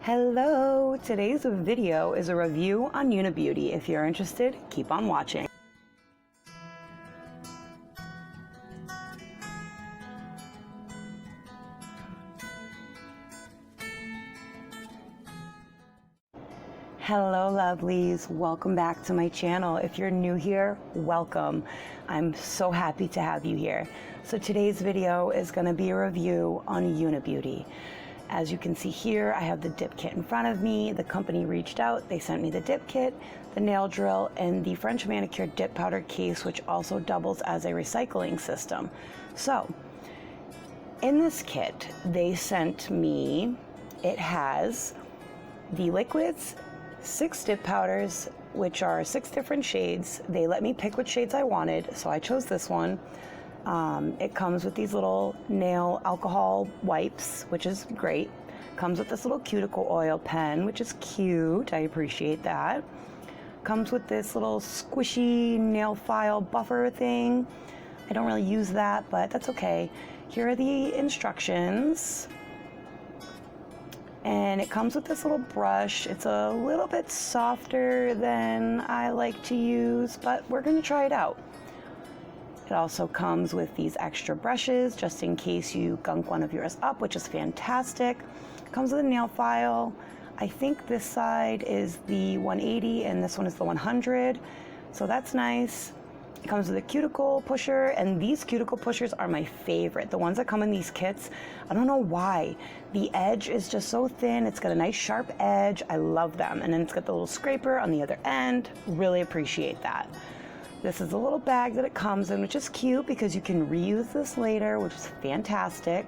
Hello! Today's video is a review on Unibouti. If you're interested, keep on watching. Hello lovelies, welcome back to my channel. If you're new here, welcome. I'm so happy to have you here. So today's video is going to be a review on Unibouti. As you can see here, I have the dip kit in front of me. The company reached out, they sent me the dip kit, the nail drill, and the French manicure dip powder case, which also doubles as a recycling system. So in this kit, they sent me, it has the liquids, 6 dip powders, which are 6 different shades. They let me pick which shades I wanted, so I chose this one. It comes with these little nail alcohol wipes, which is great. Comes with this little cuticle oil pen, which is cute. I appreciate that. Comes with this little squishy nail file buffer thing. I don't really use that, but that's okay. Here are the instructions. And it comes with this little brush. It's a little bit softer than I like to use, but we're going to try it out. It also comes with these extra brushes just in case you gunk one of yours up, which is fantastic. It comes with a nail file. I think this side is the 180 and this one is the 100, so that's nice. It comes with a cuticle pusher, and these cuticle pushers are my favorite. The ones that come in these kits, I don't know why. The edge is just so thin. It's got a nice sharp edge. I love them. And then it's got the little scraper on the other end. Really appreciate that. This is a little bag that it comes in, which is cute because you can reuse this later, which is fantastic.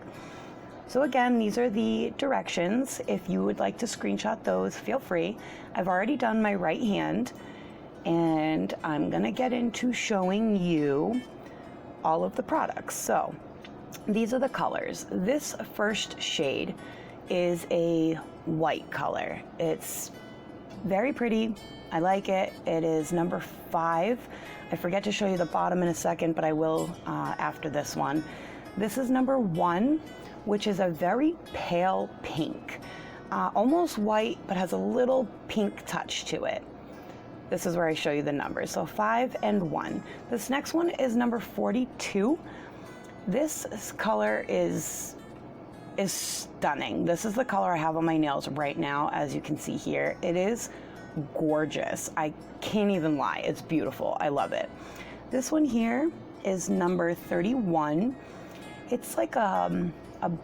So again, these are the directions. If you would like to screenshot those, feel free. I've already done my right hand, and I'm gonna get into showing you all of the products. So these are the colors. This first shade is a white color. It's very pretty. I like it. It is number 5. I forget to show you the bottom in a second, but I will after this one. This is number 1, which is a very pale pink. Almost white, but has a little pink touch to it. This is where I show you the numbers. So 5 and 1. This next one is number 42. This color is stunning. This is the color I have on my nails right now, as you can see here. It is gorgeous. I can't even lie. It's beautiful. I love it. This one here is number 31. It's like a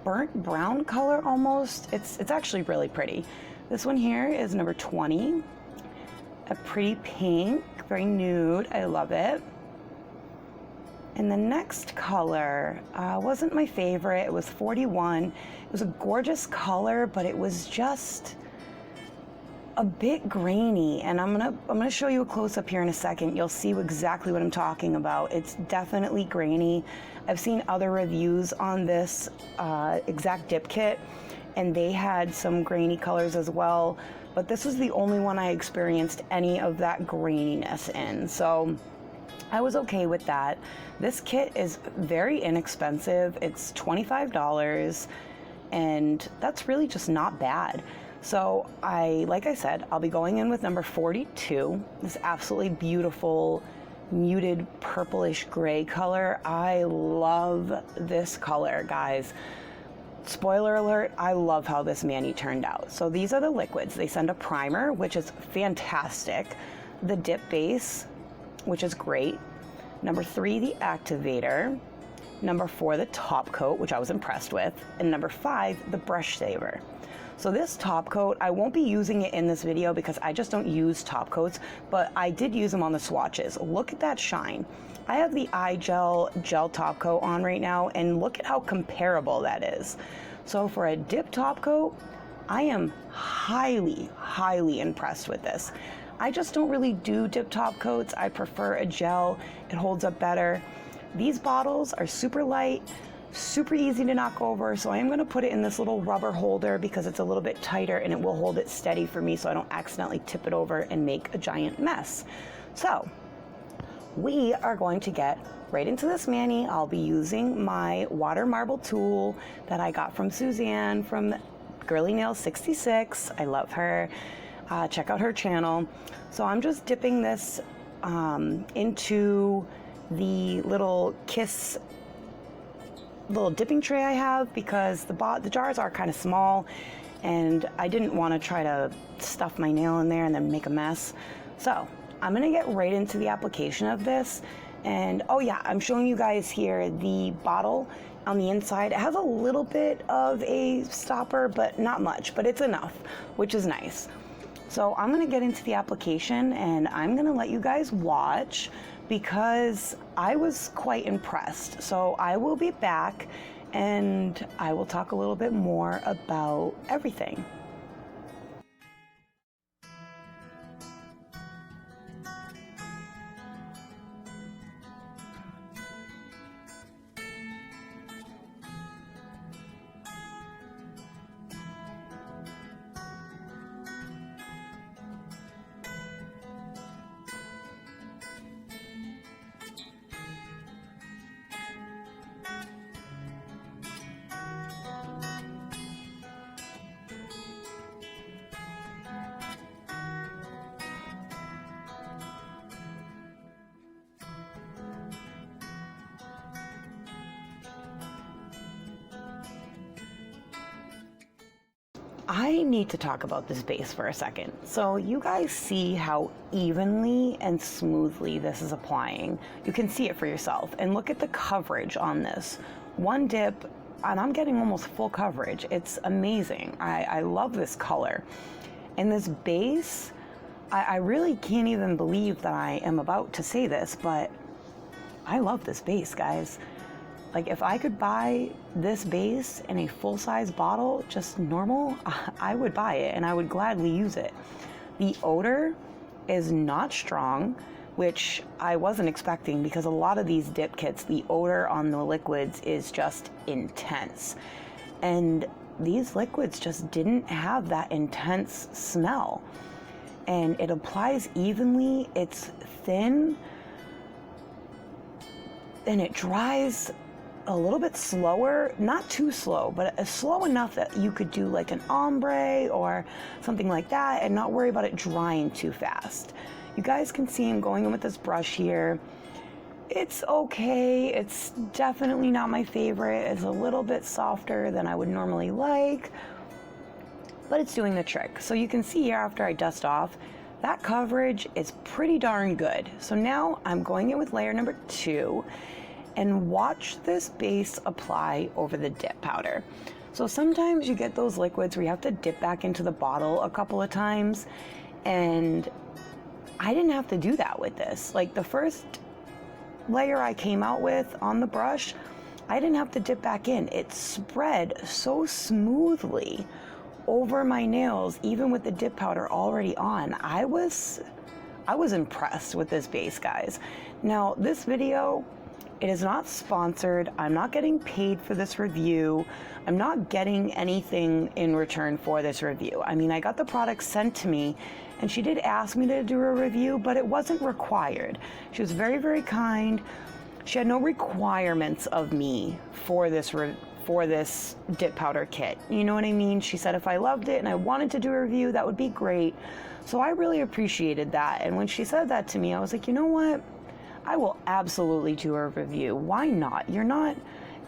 burnt brown color almost. It's actually really pretty. This one here is number 20. A pretty pink, very nude. I love it. And the next color wasn't my favorite. It was 41. It was a gorgeous color, but it was just a bit grainy, and I'm gonna show you a close-up here in a second. You'll see exactly what I'm talking about. It's definitely grainy. I've seen other reviews on this exact dip kit, and they had some grainy colors as well, but this was the only one I experienced any of that graininess in, so I was okay with that. This kit is very inexpensive. It's $25, and that's really just not bad. So like I said, I'll be going in with number 42, this absolutely beautiful muted purplish gray color. I love this color, guys. Spoiler alert, I love how this mani turned out. So these are the liquids. They send a primer, which is fantastic. The dip base, which is great. Number 3, the activator. Number 4, the top coat, which I was impressed with. And number 5, the brush saver. So this top coat, I won't be using it in this video because I just don't use top coats, but I did use them on the swatches. Look at that shine. I have the iGel gel top coat on right now, and look at how comparable that is. So for a dip top coat, I am highly, highly impressed with this. I just don't really do dip top coats. I prefer a gel. It holds up better. These bottles are super light, super easy to knock over, so I am going to put it in this little rubber holder because it's a little bit tighter and it will hold it steady for me so I don't accidentally tip it over and make a giant mess. So we are going to get right into this mani. I'll be using my water marble tool that I got from Suzanne from girlynails66. I love her. Check out her channel. So I'm just dipping this into the little dipping tray I have, because the jars are kind of small and I didn't want to try to stuff my nail in there and then make a mess. So I'm gonna get right into the application of this. And oh yeah, I'm showing you guys here the bottle on the inside. It has a little bit of a stopper, but not much, but it's enough, which is nice. So I'm gonna get into the application and I'm gonna let you guys watch, because I was quite impressed. So I will be back and I will talk a little bit more about everything. I need to talk about this base for a second. So you guys see how evenly and smoothly this is applying. You can see it for yourself, and look at the coverage on this. One dip and I'm getting almost full coverage. It's amazing. I love this color. And this base, I really can't even believe that I am about to say this, but I love this base, guys. Like, if I could buy this base in a full-size bottle, just normal, I would buy it and I would gladly use it. The odor is not strong, which I wasn't expecting, because a lot of these dip kits, the odor on the liquids is just intense. And these liquids just didn't have that intense smell. And it applies evenly, it's thin, and it dries a little bit slower, not too slow, but slow enough that you could do like an ombre or something like that and not worry about it drying too fast. You guys can see I'm going in with this brush here. It's okay. It's definitely not my favorite. It's a little bit softer than I would normally like, but it's doing the trick. So you can see here, after I dust off, that coverage is pretty darn good. So now I'm going in with layer number 2, and watch this base apply over the dip powder. So sometimes you get those liquids where you have to dip back into the bottle a couple of times, and I didn't have to do that with this. Like, the first layer I came out with on the brush, I didn't have to dip back in. It spread so smoothly over my nails, even with the dip powder already on. I was impressed with this base, guys. Now, this video, it is not sponsored. I'm not getting paid for this review. I'm not getting anything in return for this review. I mean, I got the product sent to me, and she did ask me to do a review, but it wasn't required. She was very, very kind. She had no requirements of me for this dip powder kit. You know what I mean? She said if I loved it and I wanted to do a review, that would be great. So I really appreciated that. And when she said that to me, I was like, you know what? I will absolutely do a review. Why not? You're not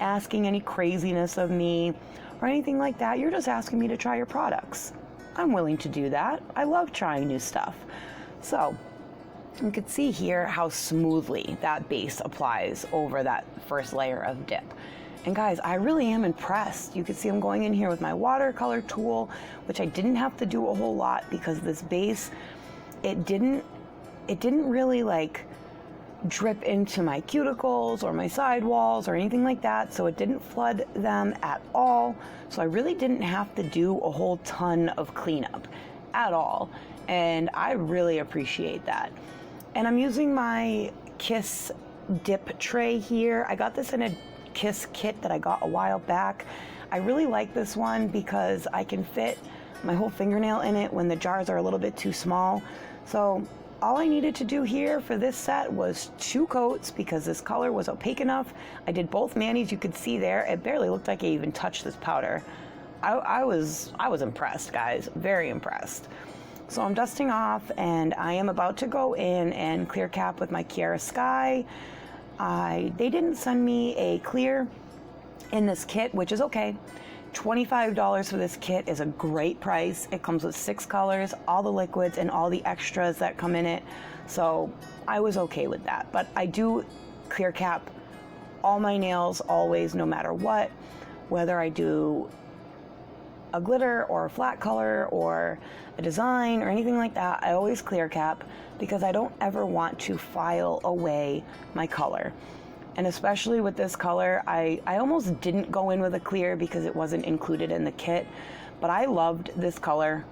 asking any craziness of me or anything like that. You're just asking me to try your products. I'm willing to do that. I love trying new stuff. So you can see here how smoothly that base applies over that first layer of dip. And guys, I really am impressed. You can see I'm going in here with my watercolor tool, which I didn't have to do a whole lot, because this base, it didn't really like drip into my cuticles or my sidewalls or anything like that, so it didn't flood them at all. So I really didn't have to do a whole ton of cleanup at all, and I really appreciate that. And I'm using my Kiss dip tray here. I got this in a Kiss kit that I got a while back. I really like this one because I can fit my whole fingernail in it when the jars are a little bit too small. So all I needed to do here for this set was 2 coats, because this color was opaque enough. I did both manis. You could see there, it barely looked like I even touched this powder. I was impressed, guys, very impressed. So I'm dusting off and I am about to go in and clear cap with my Kiara Sky. They didn't send me a clear in this kit, which is okay. $25 for this kit is a great price. It comes with 6 colors, all the liquids, and all the extras that come in it. So I was okay with that. But I do clear cap all my nails always, no matter what, whether I do a glitter or a flat color or a design or anything like that. I always clear cap because I don't ever want to file away my color. And especially with this color, I almost didn't go in with a clear because it wasn't included in the kit, but I loved this color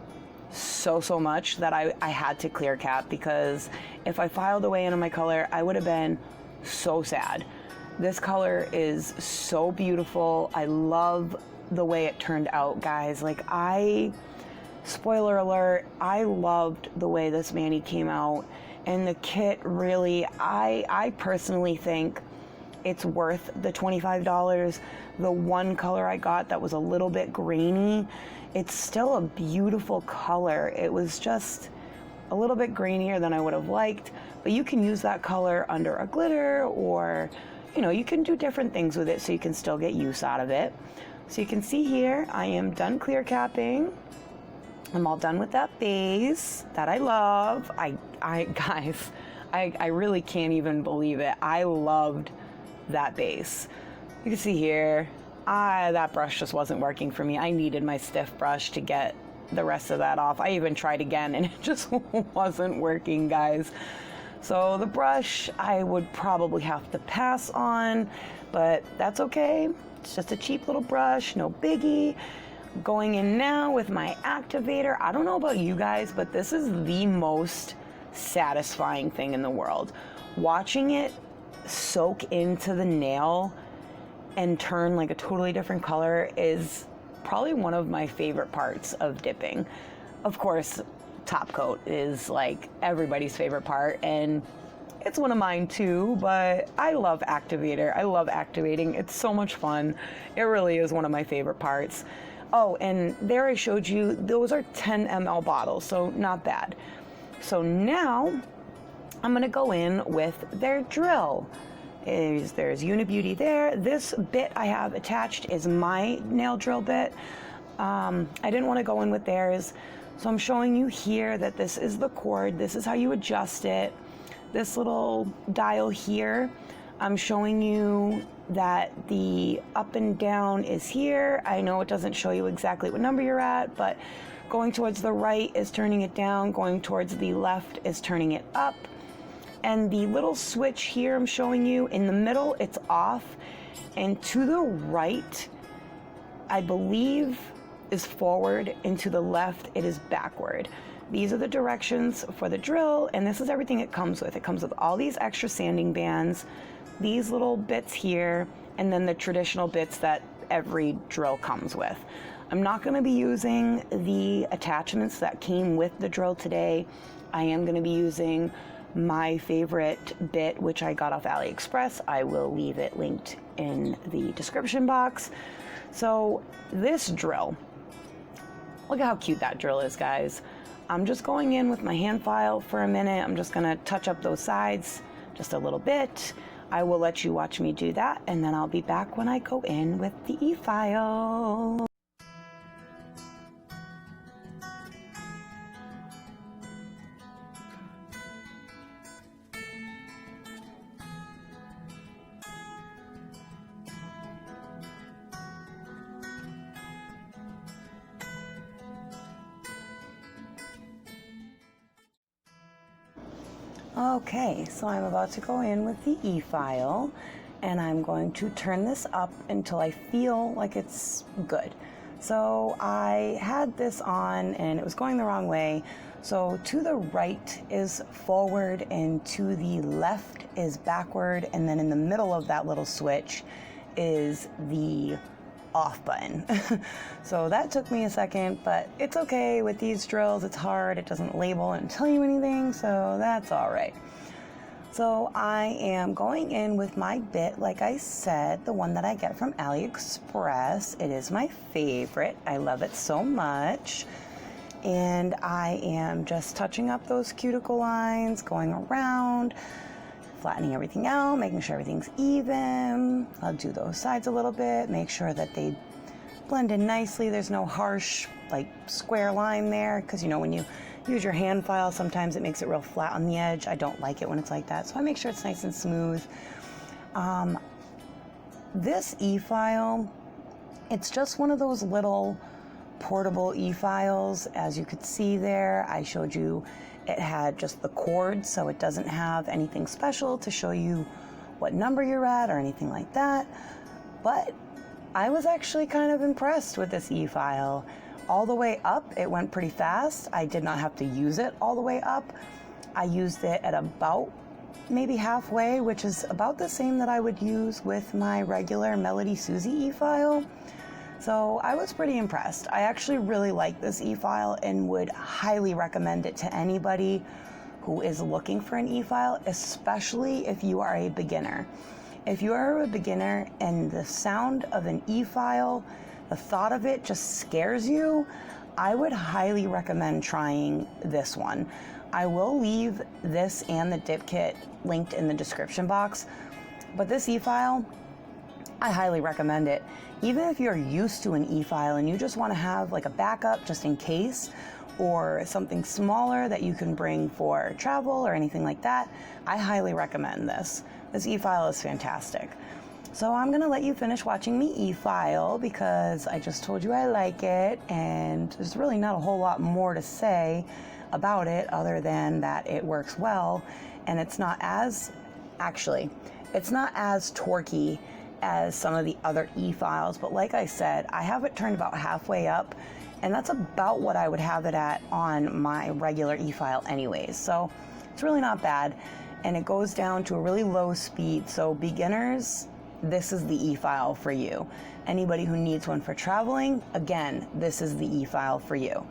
so much that I had to clear cap, because if I filed away into my color, I would have been so sad. This color is so beautiful. I love the way it turned out, guys. Like, spoiler alert, I loved the way this mani came out, and the kit really, I personally think it's worth the $25. The one color I got that was a little bit grainy, it's still a beautiful color. It was just a little bit grainier than I would have liked, but you can use that color under a glitter, or you can do different things with it so you can still get use out of it. So you can see here, I am done clear capping. I'm all done with that base that I love. Guys, I really can't even believe it. I loved that base. You can see here, that brush just wasn't working for me. I needed my stiff brush to get the rest of that off. I even tried again and it just wasn't working, guys. So the brush I would probably have to pass on, but that's okay. It's just a cheap little brush, no biggie. Going in now with my activator. I don't know about you guys, but this is the most satisfying thing in the world. Watching it soak into the nail and turn like a totally different color is probably one of my favorite parts of dipping. Of course, top coat is like everybody's favorite part, and it's one of mine too, but I love activator. I love activating. It's so much fun. It really is one of my favorite parts. Oh, and there I showed you, those are 10 ml bottles, so not bad. So now I'm gonna go in with their drill. There's Unibouti there. This bit I have attached is my nail drill bit. I didn't want to go in with theirs, so I'm showing you here that this is the cord. This is how you adjust it. This little dial here, I'm showing you that the up and down is here. I know it doesn't show you exactly what number you're at, but going towards the right is turning it down, going towards the left is turning it up. And the little switch here I'm showing you, in the middle it's off, and to the right, I believe, is forward, and to the left it is backward. These are the directions for the drill, and this is everything it comes with. It comes with all these extra sanding bands, these little bits here, and then the traditional bits that every drill comes with. I'm not going to be using the attachments that came with the drill today. I am going to be using my favorite bit, which I got off AliExpress. I will leave it linked in the description box. So this drill, look at how cute that drill is, guys. I'm just going in with my hand file for a minute. I'm just gonna touch up those sides just a little bit. I will let you watch me do that, and then I'll be back when I go in with the e-file. Okay, so I'm about to go in with the e-file, and I'm going to turn this up until I feel like it's good. So I had this on and it was going the wrong way. So to the right is forward and to the left is backward, and then in the middle of that little switch is the off button. So that took me a second, but it's okay. With these drills, it's hard. It doesn't label and tell you anything, so that's all right. So I am going in with my bit, like I said, the one that I get from AliExpress. It is my favorite. I love it so much. And I am just touching up those cuticle lines, going around, flattening everything out, making sure everything's even. I'll do those sides a little bit, make sure that they blend in nicely. There's no harsh, like, square line there, because you know when you use your hand file, sometimes it makes it real flat on the edge. I don't like it when it's like that, so I make sure it's nice and smooth. This e-file, it's just one of those little portable e-files. As you could see there, I showed you it had just the cord, so it doesn't have anything special to show you what number you're at or anything like that. But I was actually kind of impressed with this e-file. All the way up, it went pretty fast. I did not have to use it all the way up. I used it at about maybe halfway, which is about the same that I would use with my regular Melody Susie e-file. So I was pretty impressed. I actually really like this e-file and would highly recommend it to anybody who is looking for an e-file, especially if you are a beginner. If you are a beginner and the sound of an e-file, the thought of it just scares you, I would highly recommend trying this one. I will leave this and the dip kit linked in the description box, but this e-file, I highly recommend it. Even if you're used to an e-file and you just want to have like a backup just in case, or something smaller that you can bring for travel or anything like that, I highly recommend this. This e-file is fantastic. So I'm gonna let you finish watching me e-file because I just told you I like it, and there's really not a whole lot more to say about it other than that it works well, and it's not as torquey as some of the other e-files, but like I said, I have it turned about halfway up, and that's about what I would have it at on my regular e-file anyways, so it's really not bad, and it goes down to a really low speed. So beginners, this is the e-file for you. Anybody who needs one for traveling, again, this is the e-file for you.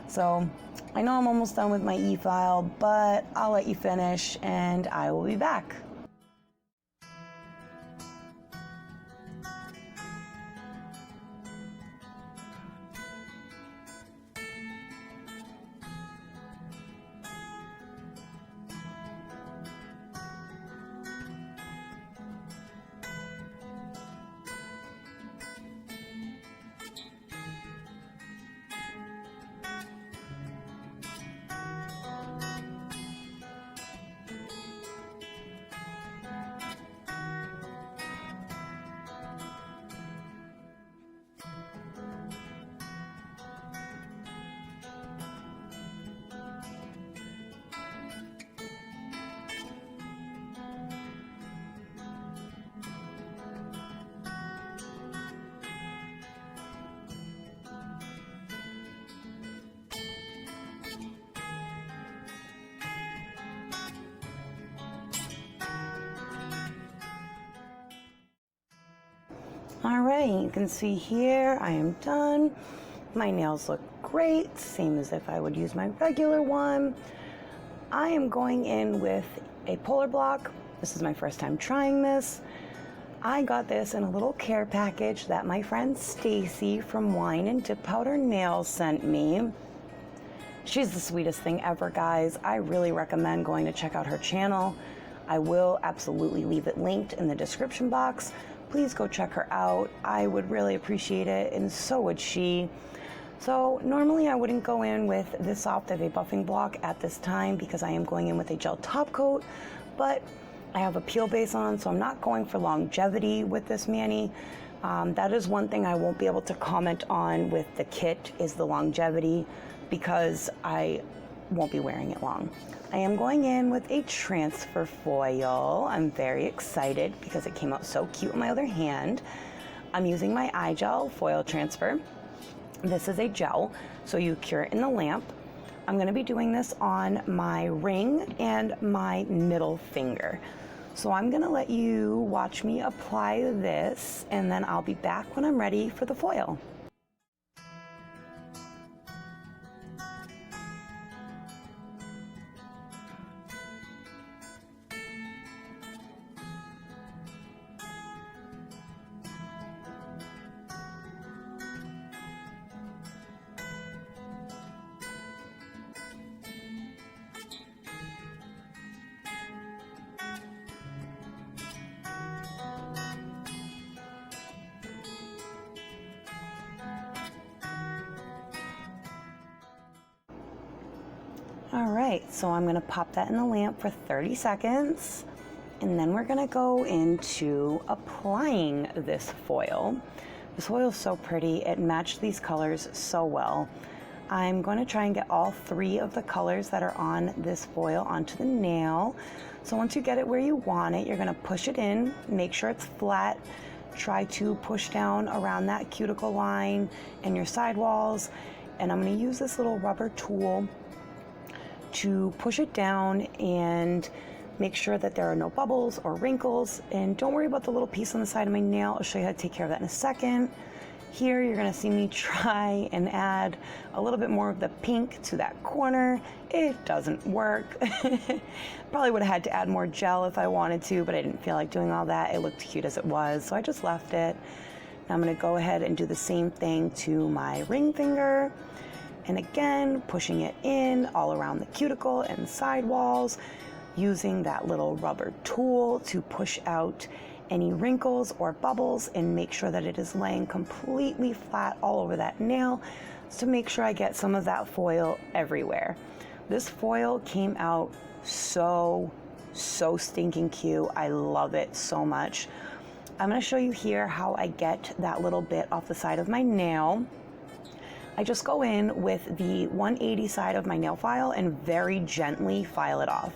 So I know I'm almost done with my e-file, but I'll let you finish and I will be back. All right, you can see here I am done. My nails look great, same as if I would use my regular one. I am going in with a polar block. This is my first time trying this. I got this in a little care package that my friend Stacy from Wine and Dip Powder Nails sent me. She's the sweetest thing ever, guys. I really recommend going to check out her channel. I will absolutely leave it linked in the description box. Please go check her out. I would really appreciate it, and so would she. So normally I wouldn't go in with this soft of a buffing block at this time because I am going in with a gel top coat, but I have a peel base on, so I'm not going for longevity with this mani. That is one thing I won't be able to comment on with the kit, is the longevity, because I won't be wearing it long. I am going in with a transfer foil. I'm very excited because it came out so cute in my other hand. I'm using my iGel Foil Transfer. This is a gel, so you cure it in the lamp. I'm going to be doing this on my ring and my middle finger. So I'm going to let you watch me apply this, and then I'll be back when I'm ready for the foil. All right, so I'm gonna pop that in the lamp for 30 seconds, and then we're gonna go into applying this foil. This foil is so pretty. It matched these colors so well. I'm going to try and get all 3 of the colors that are on this foil onto the nail. So once you get it where you want it, you're going to push it in, make sure it's flat. Try to push down around that cuticle line and your sidewalls. And I'm going to use this little rubber tool to push it down and make sure that there are no bubbles or wrinkles. And don't worry about the little piece on the side of my nail. I'll show you how to take care of that in a second. Here you're gonna see me try and add a little bit more of the pink to that corner. It doesn't work. Probably would have had to add more gel if I wanted to, but I didn't feel like doing all that. It looked cute as it was, so I just left it. Now I'm gonna go ahead and do the same thing to my ring finger. And again, pushing it in all around the cuticle and sidewalls, using that little rubber tool to push out any wrinkles or bubbles and make sure that it is laying completely flat all over that nail, to make sure I get some of that foil everywhere. This foil came out so stinking cute. I love it so much. I'm going to show you here how I get that little bit off the side of my nail. I just go in with the 180 side of my nail file and very gently file it off.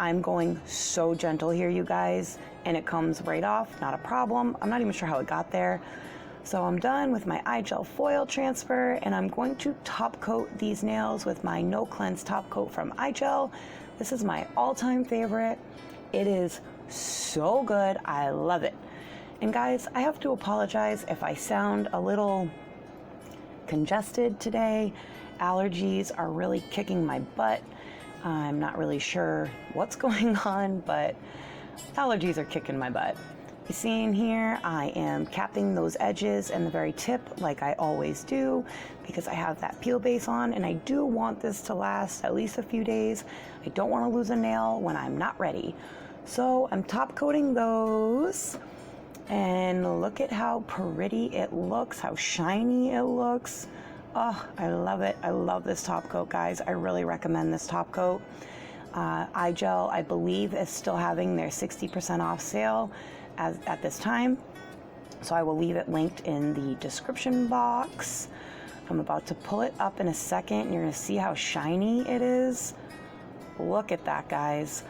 I'm going so gentle here, you guys, and it comes right off, not a problem. I'm not even sure how it got there. So I'm done with my iGel Foil Transfer, and I'm going to top coat these nails with my No Cleanse top coat from iGel. This is my all-time favorite. It is so good. I love it. And guys, I have to apologize if I sound a little congested today. Allergies are really kicking my butt. I'm not really sure what's going on, but allergies are kicking my butt. You see in here, I am capping those edges and the very tip like I always do, because I have that peel base on, and I do want this to last at least a few days. I don't want to lose a nail when I'm not ready. So I'm top coating those, and look at how pretty it looks, how shiny it looks. Oh, I love it. I love this top coat, guys. I really recommend this top coat. iGel, I believe, is still having their 60% off sale at this time. So I will leave it linked in the description box. I'm about to pull it up in a second, and you're gonna see how shiny it is. Look at that, guys.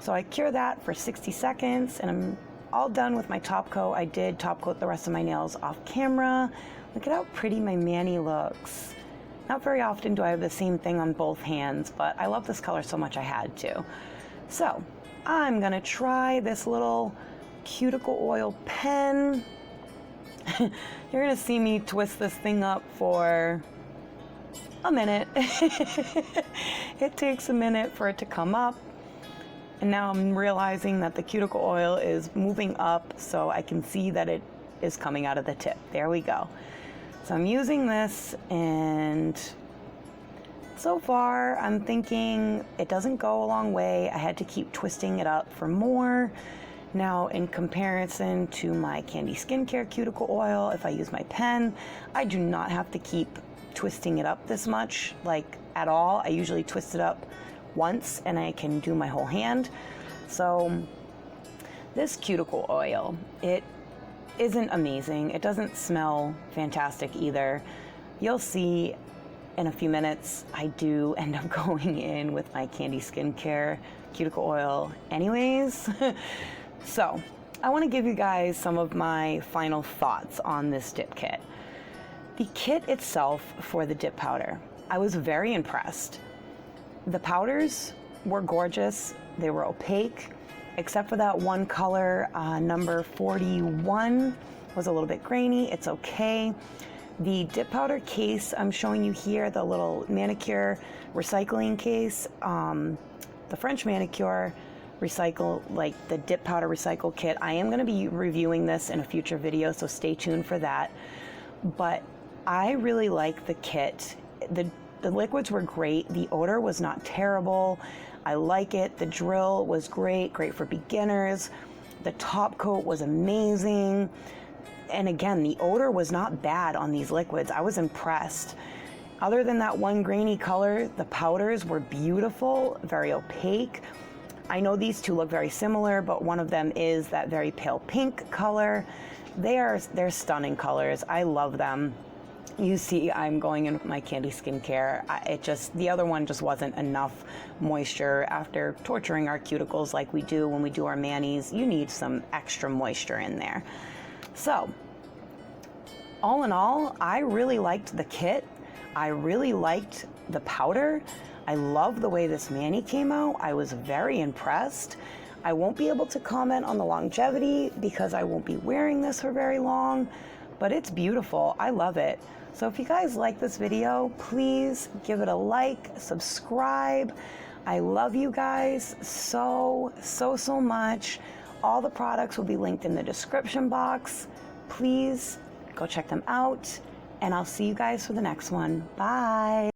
So I cure that for 60 seconds, and I'm all done with my top coat. I did top coat the rest of my nails off camera. Look at how pretty my mani looks. Not very often do I have the same thing on both hands, but I love this color so much I had to. So I'm gonna try this little cuticle oil pen. You're gonna see me twist this thing up for a minute. It takes a minute for it to come up. And now I'm realizing that the cuticle oil is moving up, so I can see that it is coming out of the tip. There we go. So I'm using this, and so far I'm thinking it doesn't go a long way. I had to keep twisting it up for more. Now, in comparison to my Candi Skincare cuticle oil, if I use my pen, I do not have to keep twisting it up this much, like at all. I usually twist it up once and I can do my whole hand. So this cuticle oil, it isn't amazing. It doesn't smell fantastic either. You'll see in a few minutes, I do end up going in with my Candi Skincare cuticle oil anyways. So I want to give you guys some of my final thoughts on this dip kit. The kit itself for the dip powder, I was very impressed. The powders were gorgeous. They were opaque, except for that one color, number 41 was a little bit grainy. It's okay. The dip powder case I'm showing you here, the little manicure recycling case, the French manicure recycle, like the dip powder recycle kit. I am going to be reviewing this in a future video, so stay tuned for that. But I really like the kit. The liquids were great. The odor was not terrible. I like it. The drill was great for beginners. The top coat was amazing. And again, the odor was not bad on these liquids. I was impressed. Other than that one grainy color, the powders were beautiful, very opaque. I know these two look very similar, but one of them is that very pale pink color. They're stunning colors. I love them. You see, I'm going in with my Candi Skincare. The other one just wasn't enough moisture after torturing our cuticles like we do when we do our manis. You need some extra moisture in there. So, all in all, I really liked the kit. I really liked the powder. I love the way this mani came out. I was very impressed. I won't be able to comment on the longevity because I won't be wearing this for very long, but it's beautiful. I love it. So if you guys like this video, please give it a like, subscribe. I love you guys so much. All the products will be linked in the description box. Please go check them out, and I'll see you guys for the next one. Bye.